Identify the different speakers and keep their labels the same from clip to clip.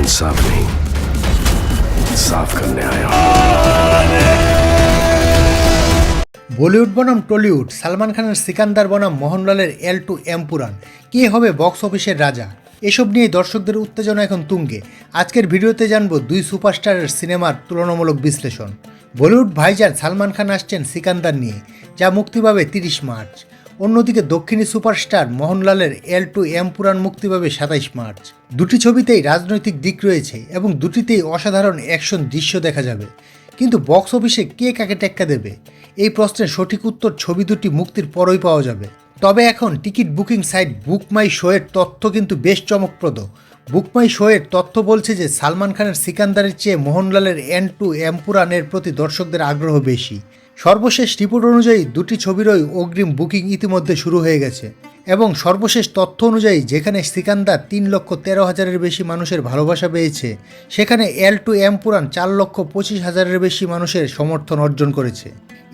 Speaker 1: इंसाफ नहीं, साफ करने आया हूं।
Speaker 2: বলিউড বনাম টলিউড, সালমান খানের সিকান্দার বনাম মোহনলালের এল টু এমপুরান, কে হবে বক্স অফিসের রাজা? এসব নিয়ে দর্শকদের উত্তেজনা এখন তুঙ্গে। আজকের ভিডিওতে জানবো দুই সুপারস্টারের সিনেমার তুলনামূলক বিশ্লেষণ। বলিউড ভাইজান সালমান খান আসছেন সিকান্দার নিয়ে, যা মুক্তি পাবে 30 মার্চ। অন্যদিকে দক্ষিণী সুপারস্টার মোহনলালের এল টু এমপুরান মুক্তি পাবে 27 মার্চ। দুটি ছবিতেই রাজনৈতিক দিক রয়েছে এবং দুটিতেই অসাধারণ অ্যাকশন দৃশ্য দেখা যাবে। কিন্তু বক্স অফিসে কে কাকে টেক্কা দেবে, এই প্রশ্নের সঠিক উত্তর ছবি দুটি মুক্তির পরই পাওয়া যাবে। তবে এখন টিকিট বুকিং সাইট বুক মাই শোয়ের তথ্য কিন্তু বেশ চমকপ্রদ। বুক মাই শোয়ের তথ্য বলছে যে সালমান খানের সিকান্দারের চেয়ে মোহনলালের এল টু এমপুরানের প্রতি দর্শকদের আগ্রহ বেশি। সর্বশেষ রিপোর্ট অনুযায়ী দুটি ছবিরই অগ্রিম বুকিং ইতিমধ্যে শুরু হয়ে গেছে এবং সর্বশেষ তথ্য অনুযায়ী যেখানে সিকান্দার 3,13,000-এর বেশি মানুষের ভালোবাসা পেয়েছে, সেখানে এল টু এমপুরান 4,25,000-এর বেশি মানুষের সমর্থন অর্জন করেছে।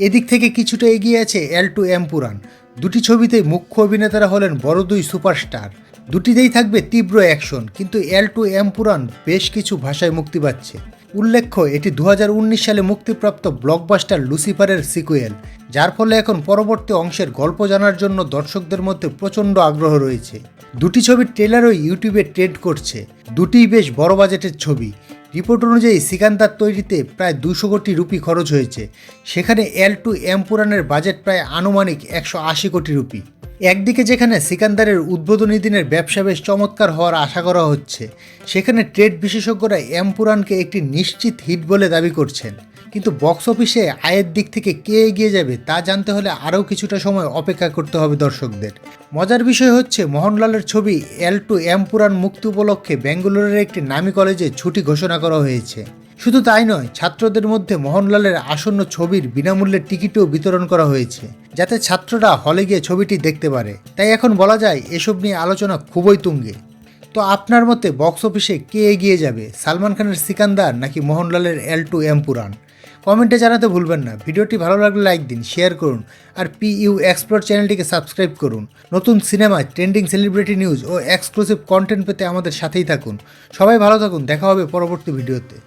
Speaker 2: এদিক থেকে কিছুটা এগিয়ে আছে এল টু এমপুরান। দুটি ছবিতেই মুখ্য অভিনেতারা হলেন বড় দুই সুপারস্টার। দুটিতেই থাকবে তীব্র অ্যাকশন, কিন্তু এল টু এমপুরান বেশ কিছু ভাষায় মুক্তি পাচ্ছে। উল্লেখ্য, এটি 2019 সালে মুক্তিপ্রাপ্ত ব্লকবাস্টার লুসিফারের সিকুয়েল, যার ফলে এখন পরবর্তী অংশের গল্প জানার জন্য দর্শকদের মধ্যে প্রচণ্ড আগ্রহ রয়েছে। দুটি ছবির ট্রেলারও ইউটিউবে ট্রেন্ড করছে। দুটিই বেশ বড় বাজেটের ছবি। রিপোর্ট অনুযায়ী সিকান্দার তৈরিতে প্রায় 200 কোটি রুপি খরচ হয়েছে, সেখানে এল টু এমপুরানের বাজেট প্রায় আনুমানিক 180 কোটি রুপি। একদিকে যেখানে সিকান্দারের উদ্বোধনী দিনের ব্যবসা বেশ চমৎকার হওয়ার আশা করা হচ্ছে, সেখানে ট্রেড বিশেষজ্ঞরা এমপুরানকে একটি নিশ্চিত হিট বলে দাবি করছেন। কিন্তু বক্স অফিসে আয়ের দিক থেকে কে এগিয়ে যাবে তা জানতে হলে আরও কিছুটা সময় অপেক্ষা করতে হবে দর্শকদের। মজার বিষয় হচ্ছে, মোহনলালের ছবি এল টু এমপুরান মুক্তি উপলক্ষে বেঙ্গালুরুর একটি নামী কলেজে ছুটি ঘোষণা করা হয়েছে। শুধু তাই নয়, ছাত্রদের মধ্যে মোহনলালের আসন্ন ছবির বিনামূল্যে টিকিটও বিতরণ করা হয়েছে, যাতে ছাত্ররা হলে গিয়ে ছবিটি দেখতে পারে। তাই এখন বলা যায় এসব নিয়ে আলোচনা খুবই তুঙ্গে। তো আপনার মতে বক্স অফিসে কে এগিয়ে যাবে, সালমান খানের সিকান্দার নাকি মোহনলালের এল টু এমপুরান? কমেন্টে জানাতে ভুলবেন না। ভিডিওটি ভালো লাগলে লাইক দিন, শেয়ার করুন আর PU এক্সপ্লোর চ্যানেলটিকে সাবস্ক্রাইব করুন। নতুন সিনেমা, ট্রেন্ডিং সেলিব্রিটি নিউজ ও এক্সক্লুসিভ কন্টেন্ট পেতে আমাদের সাথেই থাকুন। সবাই ভালো থাকুন, দেখা হবে পরবর্তী ভিডিওতে।